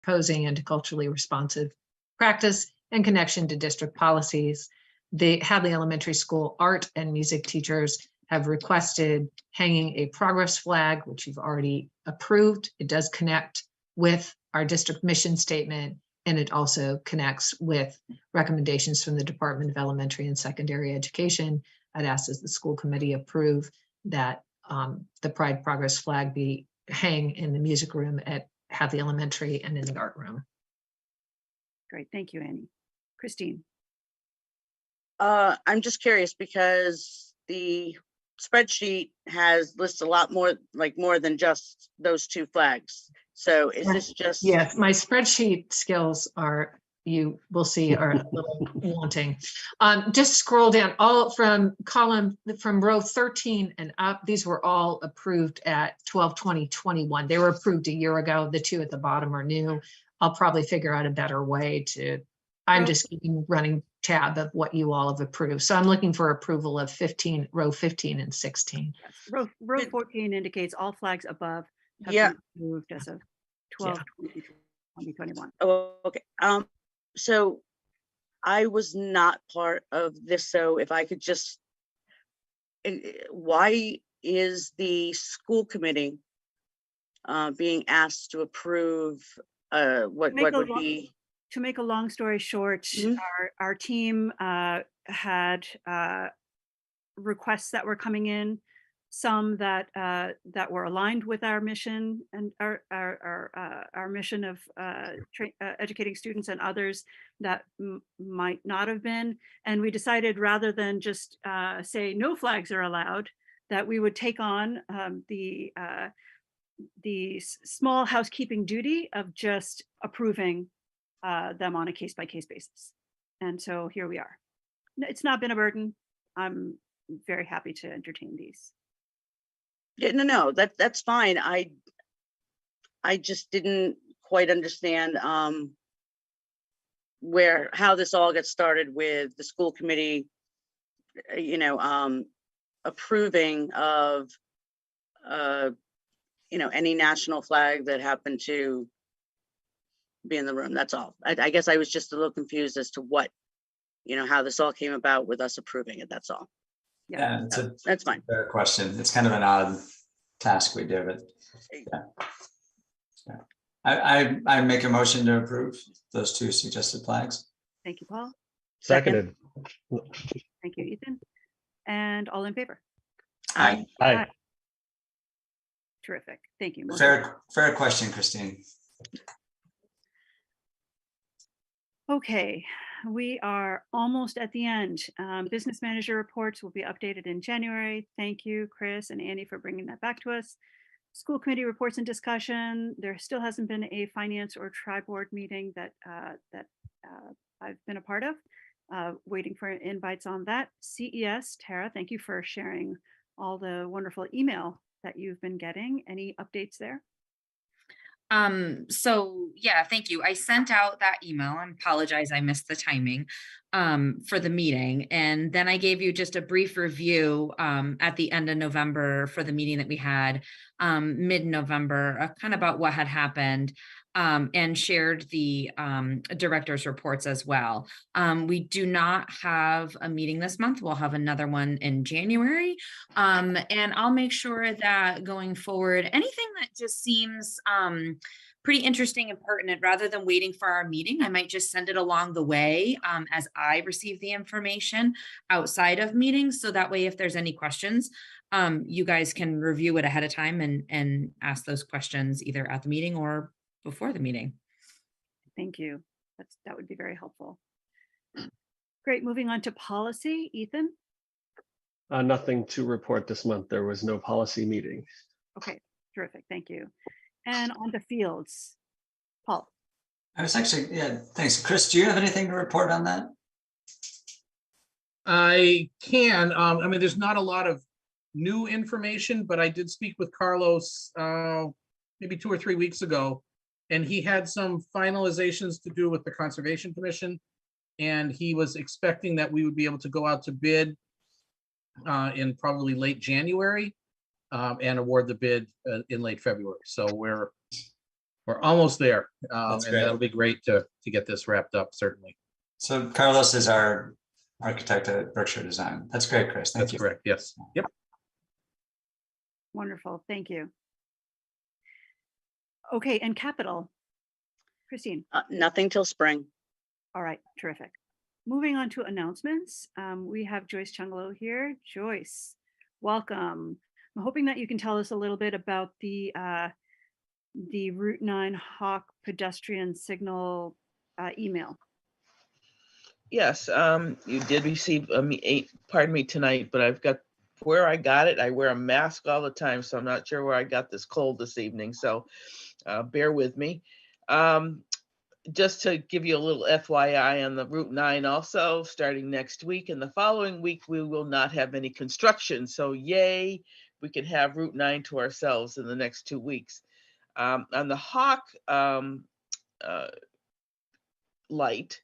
proposing and to culturally responsive practice in connection to district policies. The Hadley Elementary School art and music teachers have requested hanging a progress flag, which you've already approved. It does connect with our district mission statement, and it also connects with recommendations from the Department of Elementary and Secondary Education. I'd ask that the school committee approve that the Pride Progress flag be hang in the music room at Hadley Elementary and in the art room. Great, thank you, Annie. Christine. I'm just curious because the spreadsheet has lists a lot more, like more than just those two flags. So is this just? Yes, my spreadsheet skills are, you will see, are a little wanting. Just scroll down all from row 13 and up. These were all approved at 12/20/21. They were approved a year ago. The two at the bottom are new. I'll probably figure out a better way to, I'm just keeping running tab of what you all have approved. So I'm looking for approval of row 15 and 16. Yes. Row 14 indicates all flags above have been approved as of 12/20/2021. Oh, okay. So I was not part of this. So if I could just, why is the school committee being asked to approve what would be? To make a long story short, our team had requests that were coming in, some that were aligned with our mission and our mission of educating students, and others that might not have been. And we decided, rather than just say no flags are allowed, that we would take on the small housekeeping duty of just approving them on a case-by-case basis. And so here we are. It's not been a burden. I'm very happy to entertain these. Yeah, no, that's fine. I just didn't quite understand how this all got started with the school committee, approving of any national flag that happened to be in the room. That's all. I guess I was just a little confused as to what, how this all came about with us approving it. That's all. Yeah, that's fine. Fair question. It's kind of an odd task we do, but yeah. I make a motion to approve those two suggested flags. Thank you, Paul. Seconded. Thank you, Ethan. And all in favor? Aye. Aye. Terrific. Thank you. Fair question, Christine. Okay, we are almost at the end. Business manager reports will be updated in January. Thank you, Chris and Andy, for bringing that back to us. School committee reports and discussion. There still hasn't been a finance or tri-board meeting that I've been a part of. Waiting for invites on that. CES, Tara, thank you for sharing all the wonderful email that you've been getting. Any updates there? So yeah, thank you. I sent out that email and apologize, I missed the timing for the meeting. And then I gave you just a brief review at the end of November for the meeting that we had mid-November, kind of about what had happened, and shared the director's reports as well. We do not have a meeting this month. We'll have another one in January. And I'll make sure that going forward, anything that just seems pretty interesting and pertinent, rather than waiting for our meeting, I might just send it along the way as I receive the information outside of meetings. So that way, if there's any questions, you guys can review it ahead of time and ask those questions either at the meeting or before the meeting. Thank you. That would be very helpful. Great. Moving on to policy, Ethan. Nothing to report this month. There was no policy meeting. Okay, terrific. Thank you. And on to fields, Paul. I was actually, thanks. Chris, do you have anything to report on that? I can. I mean, there's not a lot of new information, but I did speak with Carlos maybe 2 or 3 weeks ago, and he had some finalizations to do with the Conservation Commission, and he was expecting that we would be able to go out to bid in probably late January and award the bid in late February. So we're we're almost there. That's And great. that'll be great to get this wrapped up, certainly. So Carlos is our architect at Berkshire Design. That's great, Chris. Thank That's you. correct. Yes. Yep. Wonderful. Thank you. Okay, and capital. Christine. Nothing till spring. All right, terrific. Moving on to announcements, we have Joyce Chungalo here. Joyce, welcome. I'm hoping that you can tell us a little bit about the Route 9 Hawk pedestrian signal email. Yes, you did receive pardon me tonight, but I've got where I got it. I wear a mask all the time, so I'm not sure where I got this cold this evening. So bear with me. Just to give you a little FYI on the Route 9 also, starting next week and the following week, we will not have any construction. So yay, we can have Route 9 to ourselves in the next 2 weeks. On the Hawk light,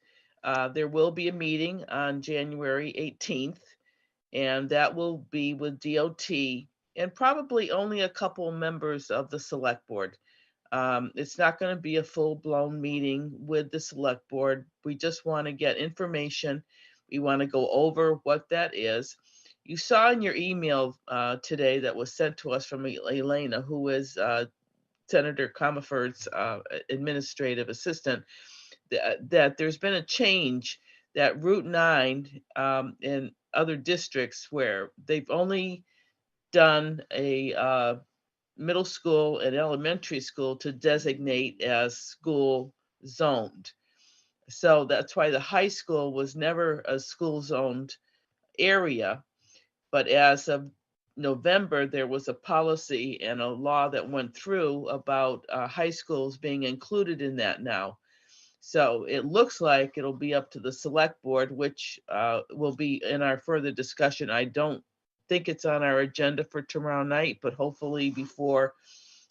there will be a meeting on January 18th, and that will be with DOT and probably only a couple members of the select board. It's not going to be a full-blown meeting with the select board. We just want to get information. We want to go over what that is. You saw in your email today that was sent to us from Elena, who is Senator Comerford's administrative assistant, that there's been a change that Route 9 in other districts where they've only done a middle school and elementary school to designate as school zoned. So that's why the high school was never a school zoned area. But as of November, there was a policy and a law that went through about high schools being included in that now. So it looks like it'll be up to the select board, which will be in our further discussion. I don't think it's on our agenda for tomorrow night, but hopefully before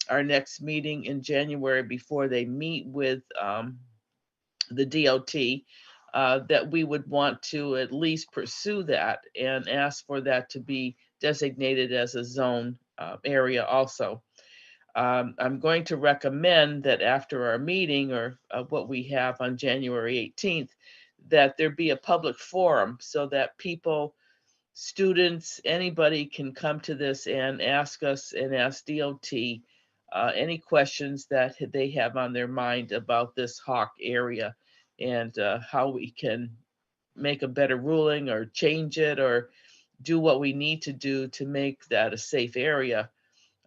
our next meeting in January, before they meet with the DOT, that we would want to at least pursue that and ask for that to be designated as a zone area also. I'm going to recommend that after our meeting or what we have on January 18th, that there be a public forum so that people, students, anybody can come to this and ask us and ask DOT any questions that they have on their mind about this Hawk area and how we can make a better ruling or change it or do what we need to do to make that a safe area.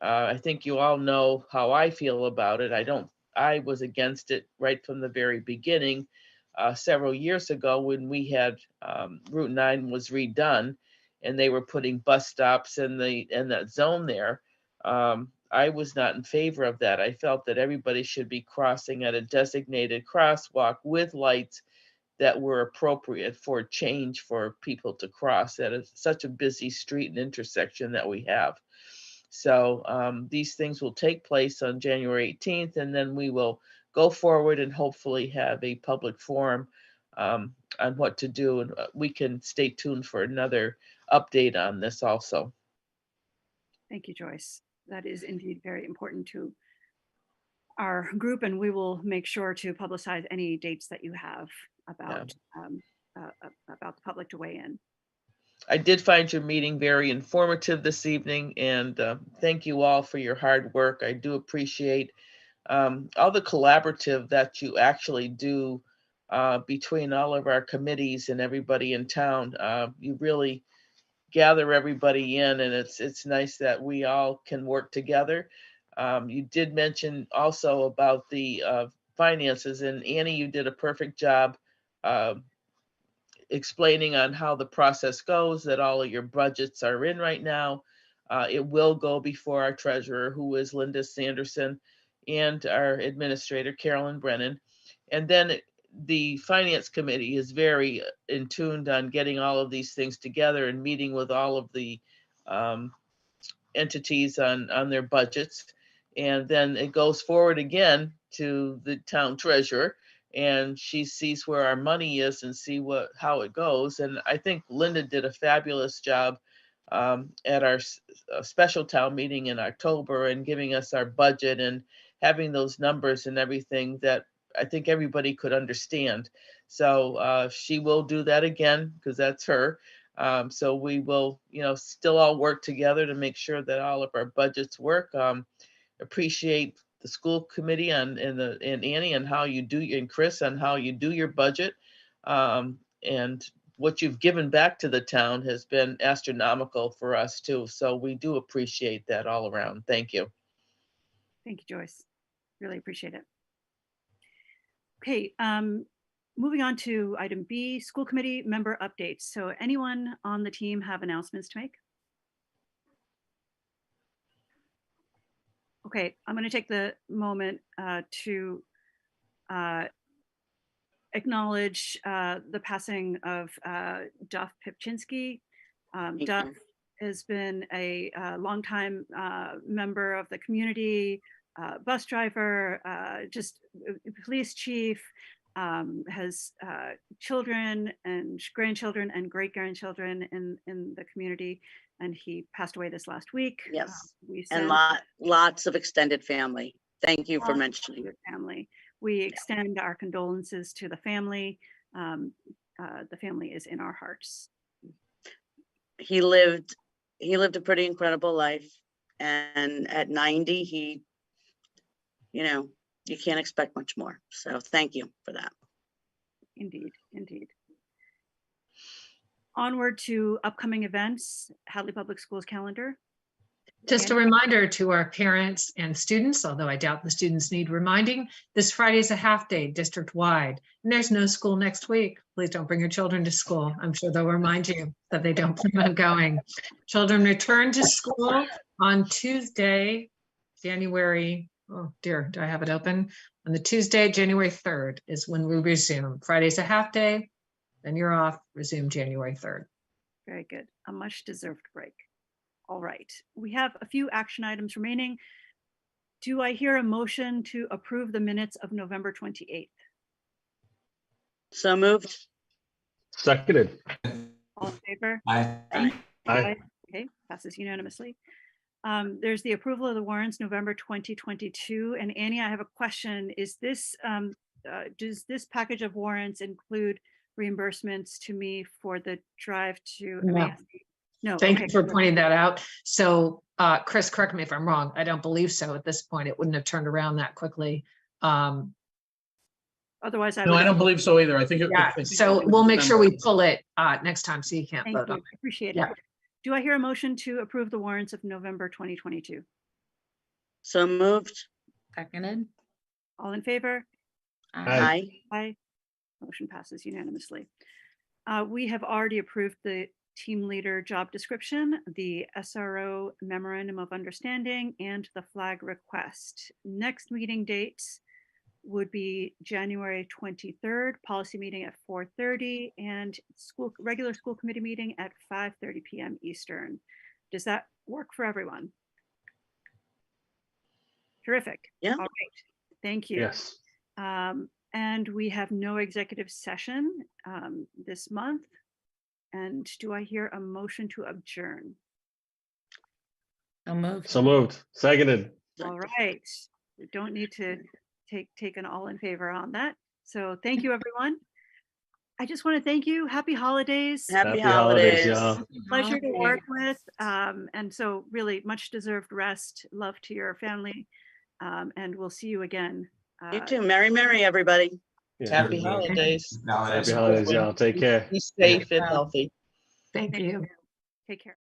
I think you all know how I feel about it. I was against it right from the very beginning, several years ago when we had Route 9 was redone and they were putting bus stops in that zone there. I was not in favor of that. I felt that everybody should be crossing at a designated crosswalk with lights that were appropriate for change for people to cross at such a busy street and intersection that we have. So these things will take place on January 18th, and then we will go forward and hopefully have a public forum on what to do. And we can stay tuned for another update on this also. Thank you, Joyce. That is indeed very important to our group, and we will make sure to publicize any dates that you have about the public to weigh in. I did find your meeting very informative this evening, and thank you all for your hard work. I do appreciate all the collaborative that you actually do between all of our committees and everybody in town. You really gather everybody in, and it's nice that we all can work together. You did mention also about the finances, and Annie, you did a perfect job explaining on how the process goes, that all of your budgets are in right now. It will go before our treasurer, who is Linda Sanderson, and our administrator, Carolyn Brennan. And then the finance committee is very in tuned on getting all of these things together and meeting with all of the entities on their budgets. And then it goes forward again to the town treasurer, and she sees where our money is and see how it goes. And I think Linda did a fabulous job at our special town meeting in October and giving us our budget and having those numbers and everything that I think everybody could understand. So she will do that again because that's her. So we will, still all work together to make sure that all of our budgets work. Appreciate the school committee and Annie and how you do, and Chris, on how you do your budget. And what you've given back to the town has been astronomical for us too. So we do appreciate that all around. Thank you. Thank you, Joyce. Really appreciate it. Okay, moving on to item B, school committee member updates. So anyone on the team have announcements to make? Okay, I'm going to take the moment to acknowledge the passing of Duff Pipchinsky. Thank Duff you. has been a longtime member of the community, bus driver, just police chief, has children and grandchildren and great-grandchildren in the community, and he passed away this last week. Yes, We and send lots of extended family. Thank you for lots mentioning. your family. We extend our condolences to the family. The family is in our hearts. He lived a pretty incredible life, and at 90, he, you can't expect much more. So thank you for that. Indeed, indeed. Onward to upcoming events, Hadley Public Schools calendar. Just a reminder to our parents and students, although I doubt the students need reminding, this Friday is a half day district-wide, and there's no school next week. Please don't bring your children to school. I'm sure they'll remind you that they don't plan on going. Children return to school on Tuesday, January, oh dear, do I have it open? On the Tuesday, January 3rd is when we resume. Friday's a half day, then you're off, resume January 3rd. Very good, a much deserved break. All right, we have a few action items remaining. Do I hear a motion to approve the minutes of November 28th? So moved. Seconded. All in favor? Aye. Aye. Okay, passes unanimously. There's the approval of the warrants, November 2022. And Annie, I have a question. Is this, does this package of warrants include reimbursements to me for the drive to No. MASC? No. Thank okay, you for good. pointing that out. So Chris, correct me if I'm wrong. I don't believe so at this point. It wouldn't have turned around that quickly. Otherwise, I No, would. I don't believe so either. I think. Yeah, so we'll make sure we pull it next time so you can't Thank vote you, on it. appreciate Yeah. it. Do I hear a motion to approve the warrants of November 2022? So moved. Seconded. All in favor? Aye. Aye. Aye. Motion passes unanimously. We have already approved the team leader job description, the SRO memorandum of understanding, and the flag request. Next meeting dates would be January 23rd, policy meeting at 4:30, and regular school committee meeting at 5:30 p.m. Eastern. Does that work for everyone? Terrific. Yeah. All right. Thank you. Yes. And we have no executive session this month. And do I hear a motion to adjourn? So moved. So moved. Seconded. All right. We don't need to take an all in favor on that. So thank you, everyone. I just want to thank you. Happy holidays. Happy holidays, holidays. y'all. Pleasure to work with. And so really much deserved rest. Love to your family. And we'll see you again. You too. Merry, everybody. Yeah. Happy holidays. Happy holidays, y'all. Take care. Be safe and healthy. Thank Thank you. Take care.